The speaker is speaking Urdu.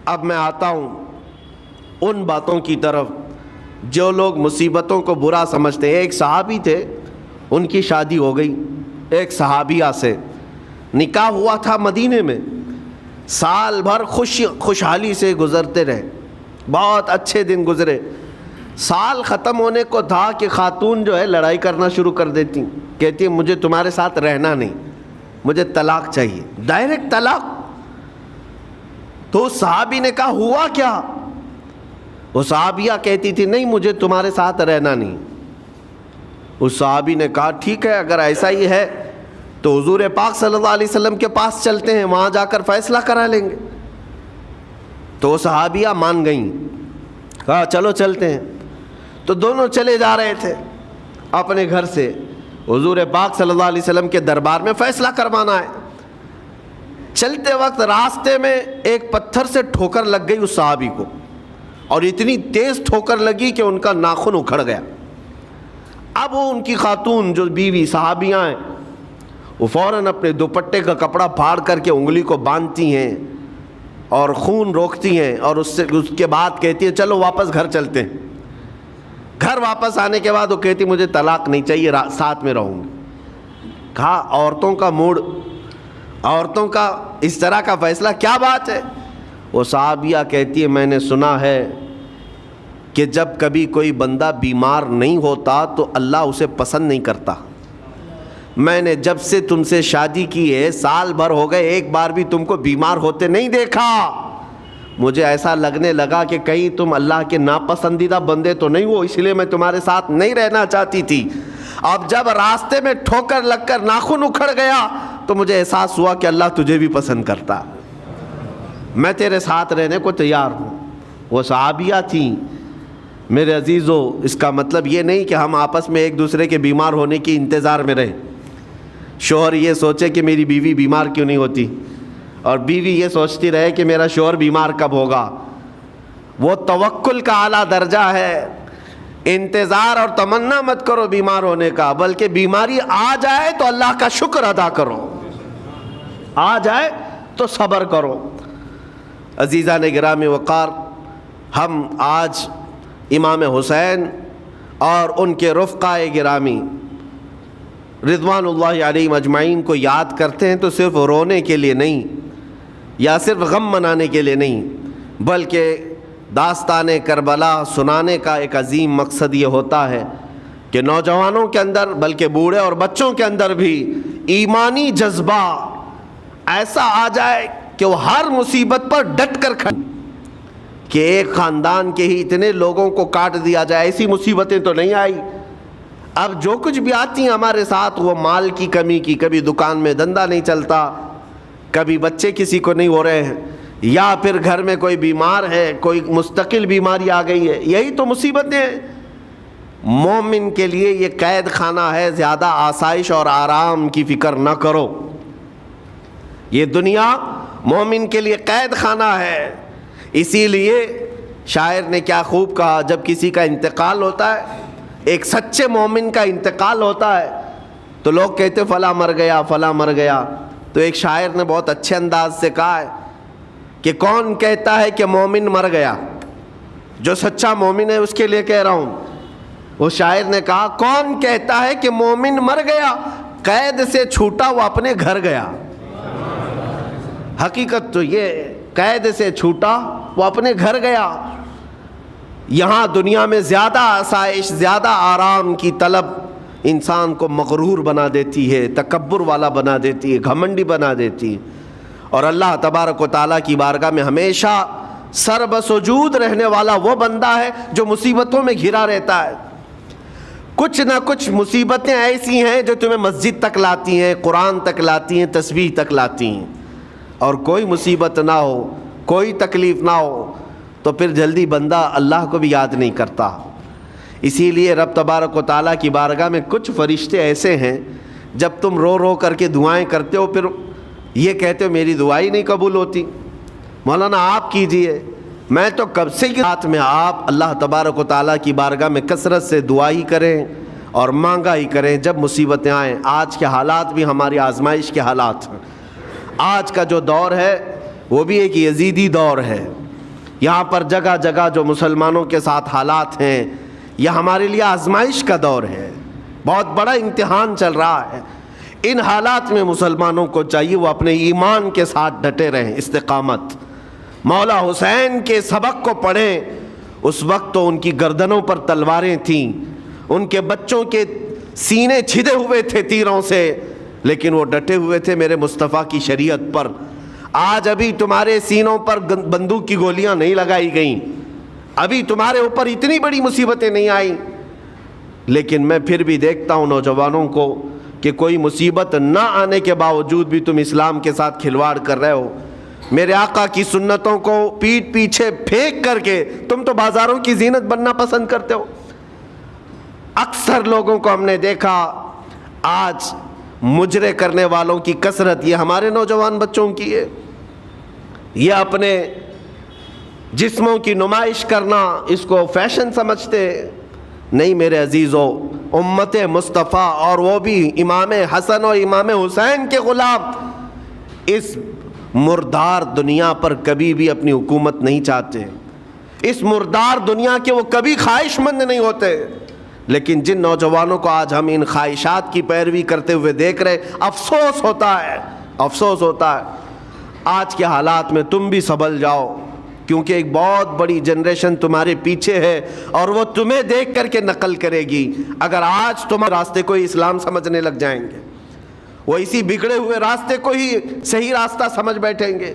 اب میں آتا ہوں ان باتوں کی طرف جو لوگ مصیبتوں کو برا سمجھتے ہیں۔ ایک صحابی تھے، ان کی شادی ہو گئی ایک صحابیہ سے، نکاح ہوا تھا مدینے میں، سال بھر خوشحالی سے گزرتے رہے، بہت اچھے دن گزرے۔ سال ختم ہونے کو تھا کہ خاتون جو ہے لڑائی کرنا شروع کر دیتی، کہتی مجھے تمہارے ساتھ رہنا نہیں، مجھے طلاق چاہیے، ڈائریکٹ طلاق۔ تو اس صحابی نے کہا ہوا کیا؟ وہ صحابیہ کہتی تھی نہیں مجھے تمہارے ساتھ رہنا نہیں۔ اس صحابی نے کہا ٹھیک ہے اگر ایسا ہی ہے تو حضور پاک صلی اللہ علیہ وسلم کے پاس چلتے ہیں، وہاں جا کر فیصلہ کرا لیں گے۔ تو وہ صحابیہ مان گئیں، کہا چلو چلتے ہیں۔ تو دونوں چلے جا رہے تھے اپنے گھر سے، حضور پاک صلی اللہ علیہ وسلم کے دربار میں فیصلہ کروانا ہے۔ چلتے وقت راستے میں ایک پتھر سے ٹھوکر لگ گئی اس صحابی کو، اور اتنی تیز ٹھوکر لگی کہ ان کا ناخن اکھڑ گیا۔ اب وہ ان کی خاتون جو بیوی صحابیاں ہیں وہ فوراً اپنے دوپٹے کا کپڑا پھاڑ کر کے انگلی کو باندھتی ہیں اور خون روکتی ہیں، اور اس کے بعد کہتی ہیں چلو واپس گھر چلتے ہیں۔ گھر واپس آنے کے بعد وہ کہتی مجھے طلاق نہیں چاہیے، ساتھ میں رہوں گی۔ کہا عورتوں کا موڈ، عورتوں کا اس طرح کا فیصلہ کیا بات ہے؟ وہ صحابیہ کہتی ہے میں نے سنا ہے کہ جب کبھی کوئی بندہ بیمار نہیں ہوتا تو اللہ اسے پسند نہیں کرتا۔ میں نے جب سے تم سے شادی کی ہے سال بھر ہو گئے، ایک بار بھی تم کو بیمار ہوتے نہیں دیکھا۔ مجھے ایسا لگنے لگا کہ کہیں تم اللہ کے ناپسندیدہ بندے تو نہیں ہو، اس لیے میں تمہارے ساتھ نہیں رہنا چاہتی تھی۔ اب جب راستے میں ٹھوکر لگ کر ناخن اکھڑ گیا تو مجھے احساس ہوا کہ اللہ تجھے بھی پسند کرتا، میں تیرے ساتھ رہنے کو تیار ہوں۔ وہ صحابیہ تھیں۔ میرے عزیزو، اس کا مطلب یہ نہیں کہ ہم آپس میں ایک دوسرے کے بیمار ہونے کی انتظار میں رہیں۔ شوہر یہ سوچے کہ میری بیوی بیمار کیوں نہیں ہوتی، اور بیوی یہ سوچتی رہے کہ میرا شوہر بیمار کب ہوگا۔ وہ توکل کا اعلیٰ درجہ ہے۔ انتظار اور تمنا مت کرو بیمار ہونے کا، بلکہ بیماری آ جائے تو اللہ کا شکر ادا کرو، آ جائے تو صبر کرو۔ عزیزان گرامی وقار، ہم آج امام حسین اور ان کے رفقائے گرامی رضوان اللہ علیہم اجمعین کو یاد کرتے ہیں تو صرف رونے کے لیے نہیں یا صرف غم منانے کے لیے نہیں، بلکہ داستان کربلا سنانے کا ایک عظیم مقصد یہ ہوتا ہے کہ نوجوانوں کے اندر بلکہ بوڑھے اور بچوں کے اندر بھی ایمانی جذبہ ایسا آ جائے کہ وہ ہر مصیبت پر ڈٹ کر کھڑے، کہ ایک خاندان کے ہی اتنے لوگوں کو کاٹ دیا جائے، ایسی مصیبتیں تو نہیں آئی۔ اب جو کچھ بھی آتی ہیں ہمارے ساتھ وہ مال کی کمی کی، کبھی دکان میں دھندا نہیں چلتا، کبھی بچے کسی کو نہیں ہو رہے ہیں، یا پھر گھر میں کوئی بیمار ہے، کوئی مستقل بیماری آ گئی ہے، یہی تو مصیبتیں ہیں۔ مومن کے لیے یہ قید خانہ ہے، زیادہ آسائش اور آرام کی فکر نہ کرو۔ یہ دنیا مومن کے لیے قید خانہ ہے۔ اسی لیے شاعر نے کیا خوب کہا، جب کسی کا انتقال ہوتا ہے، ایک سچے مومن کا انتقال ہوتا ہے تو لوگ کہتے فلاں مر گیا، فلاں مر گیا۔ تو ایک شاعر نے بہت اچھے انداز سے کہا ہے کہ کون کہتا ہے کہ مومن مر گیا؟ جو سچا مومن ہے اس کے لیے کہہ رہا ہوں۔ وہ شاعر نے کہا کون کہتا ہے کہ مومن مر گیا؟ قید سے چھوٹا وہ اپنے گھر گیا۔ حقیقت تو یہ، قید سے چھوٹا وہ اپنے گھر گیا۔ یہاں دنیا میں زیادہ آسائش، زیادہ آرام کی طلب انسان کو مغرور بنا دیتی ہے، تکبر والا بنا دیتی ہے، گھمنڈی بنا دیتی ہے، اور اللہ تبارک و تعالیٰ کی بارگاہ میں ہمیشہ سر بسجود رہنے والا وہ بندہ ہے جو مصیبتوں میں گھرا رہتا ہے۔ کچھ نہ کچھ مصیبتیں ایسی ہیں جو تمہیں مسجد تک لاتی ہیں، قرآن تک لاتی ہیں، تسبیح تک لاتی ہیں، اور کوئی مصیبت نہ ہو، کوئی تکلیف نہ ہو تو پھر جلدی بندہ اللہ کو بھی یاد نہیں کرتا۔ اسی لیے رب تبارک و تعالیٰ کی بارگاہ میں کچھ فرشتے ایسے ہیں، جب تم رو رو کر کے دعائیں کرتے ہو پھر یہ کہتے ہو میری دعائیں نہیں قبول ہوتی، مولانا آپ کیجئے۔ میں تو کب سے کے ساتھ میں آپ اللہ تبارک و تعالیٰ کی بارگاہ میں کثرت سے دعا ہی کریں اور مانگا ہی کریں جب مصیبتیں آئیں۔ آج کے حالات بھی ہماری آزمائش کے حالات ہیں۔ آج کا جو دور ہے وہ بھی ایک یزیدی دور ہے۔ یہاں پر جگہ جگہ جو مسلمانوں کے ساتھ حالات ہیں، یہ ہمارے لیے آزمائش کا دور ہے، بہت بڑا امتحان چل رہا ہے۔ ان حالات میں مسلمانوں کو چاہیے وہ اپنے ایمان کے ساتھ ڈٹے رہیں، استقامت۔ مولا حسین کے سبق کو پڑھیں، اس وقت تو ان کی گردنوں پر تلواریں تھیں، ان کے بچوں کے سینے چھدے ہوئے تھے تیروں سے، لیکن وہ ڈٹے ہوئے تھے میرے مصطفیٰ کی شریعت پر۔ آج ابھی تمہارے سینوں پر بندوق کی گولیاں نہیں لگائی گئیں، ابھی تمہارے اوپر اتنی بڑی مصیبتیں نہیں آئیں، لیکن میں پھر بھی دیکھتا ہوں نوجوانوں کو کہ کوئی مصیبت نہ آنے کے باوجود بھی تم اسلام کے ساتھ کھلواڑ کر رہے ہو۔ میرے آقا کی سنتوں کو پیٹ پیچھے پھینک کر کے تم تو بازاروں کی زینت بننا پسند کرتے ہو۔ اکثر لوگوں کو ہم نے دیکھا آج مجرے کرنے والوں کی کثرت یہ ہمارے نوجوان بچوں کی ہے، یہ اپنے جسموں کی نمائش کرنا اس کو فیشن سمجھتے۔ نہیں میرے عزیزو، امت مصطفیٰ اور وہ بھی امام حسن اور امام حسین کے غلام اس مردار دنیا پر کبھی بھی اپنی حکومت نہیں چاہتے، اس مردار دنیا کے وہ کبھی خواہش مند نہیں ہوتے۔ لیکن جن نوجوانوں کو آج ہم ان خواہشات کی پیروی کرتے ہوئے دیکھ رہے، افسوس ہوتا ہے، افسوس ہوتا ہے۔ آج کے حالات میں تم بھی سنبھل جاؤ، کیونکہ ایک بہت بڑی جنریشن تمہارے پیچھے ہے اور وہ تمہیں دیکھ کر کے نقل کرے گی۔ اگر آج تم راستے کو اسلام سمجھنے لگ جائیں گے، وہ اسی بگڑے ہوئے راستے کو ہی صحیح راستہ سمجھ بیٹھیں گے۔